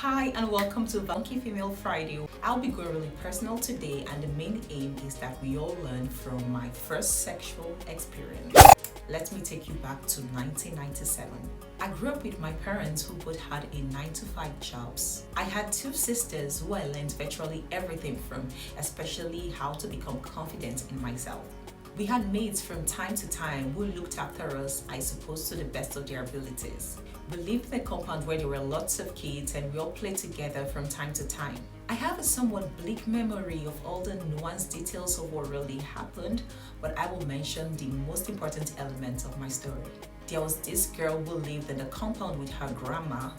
Hi and welcome to Funky Female Friday. I'll be going really personal today, and the main aim is that we all learn from my first sexual experience. Let me take you back to 1997. I grew up with my parents who both had a 9-to-5 jobs. I had two sisters who I learned virtually everything from, especially how to become confident in myself. We had maids from time to time who looked after us, I suppose, to the best of their abilities. We lived in a compound where there were lots of kids and we all played together from time to time. I have a somewhat bleak memory of all the nuanced details of what really happened, but I will mention the most important elements of my story. There was this girl who lived in the compound with her grandma.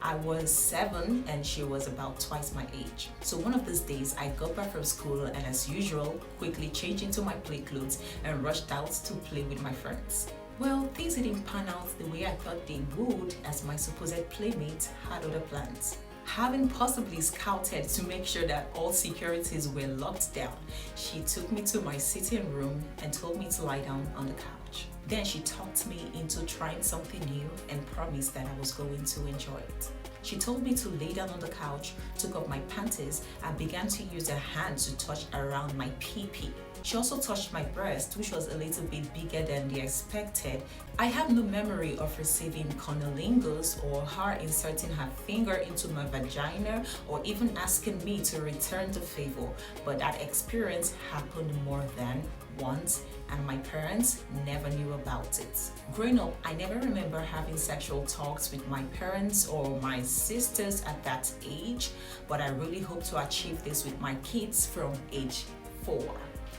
I was 7 and she was about twice my age. So one of these days I got back from school and, as usual, quickly changed into my play clothes and rushed out to play with my friends. Well, things didn't pan out the way I thought they would, as my supposed playmate had other plans. Having possibly scouted to make sure that all securities were locked down, she took me to my sitting room and told me to lie down on the couch. Then she talked me into trying something new and promised that I was going to enjoy it. She told me to lay down on the couch, took off my panties, and began to use her hand to touch around my pee-pee. She also touched my breast, which was a little bit bigger than they expected. I have no memory of receiving cunnilingus or her inserting her finger into my vagina or even asking me to return the favor, but that experience happened more than once, and my parents never knew about it. Growing up, I never remember having sexual talks with my parents or my sisters at that age, but I really hope to achieve this with my kids from age 4.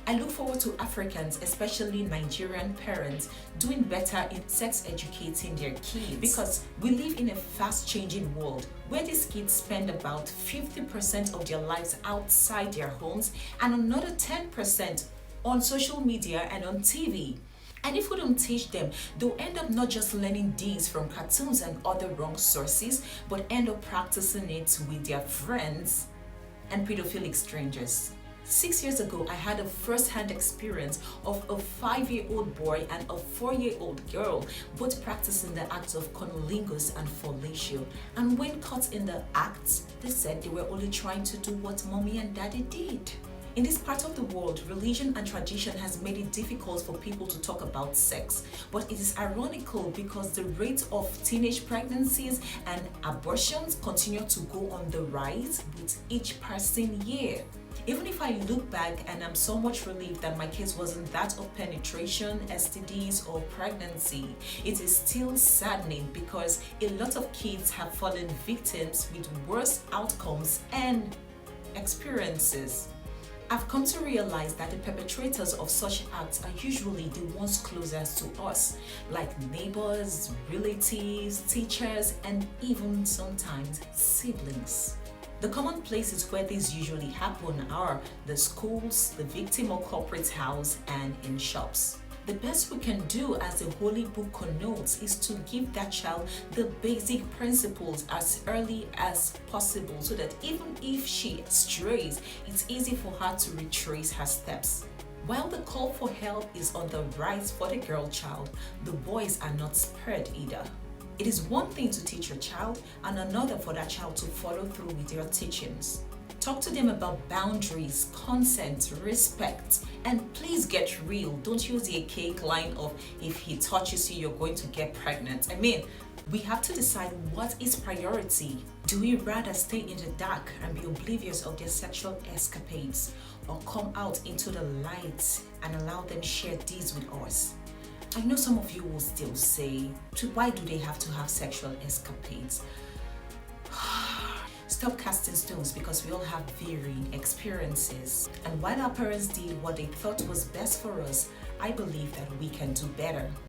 I look forward to Africans, especially Nigerian parents, doing better in sex educating their kids, because we live in a fast-changing world where these kids spend about 50% of their lives outside their homes and another 10% on social media and on TV. And if we don't teach them, they'll end up not just learning these from cartoons and other wrong sources, but end up practicing it with their friends and pedophilic strangers. 6 years ago, I had a first-hand experience of a 5-year-old boy and a 4-year-old girl both practicing the acts of cunnilingus and fellatio. And when caught in the acts, they said they were only trying to do what mommy and daddy did. In this part of the world, religion and tradition has made it difficult for people to talk about sex. But it is ironical because the rate of teenage pregnancies and abortions continue to go on the rise with each passing year. Even if I look back and I'm somewhat relieved that my case wasn't that of penetration, STDs, or pregnancy, it is still saddening because a lot of kids have fallen victims with worse outcomes and experiences. I've come to realize that the perpetrators of such acts are usually the ones closest to us, like neighbors, relatives, teachers, and even sometimes siblings. The common places where these usually happen are the schools, the victim or corporate house, and in shops. The best we can do, as the Holy Book connotes, is to give that child the basic principles as early as possible so that even if she strays, it's easy for her to retrace her steps. While the call for help is on the rise for the girl child, the boys are not spared either. It is one thing to teach your child and another for that child to follow through with your teachings. Talk to them about boundaries, consent, respect, and please get real. Don't use the archaic line of if he touches you, you're going to get pregnant. I mean, we have to decide what is priority. Do we rather stay in the dark and be oblivious of their sexual escapades, or come out into the light and allow them share these with us? I know some of you will still say, why do they have to have sexual escapades? Stop casting stones, because we all have varying experiences. And while our parents did what they thought was best for us, I believe that we can do better.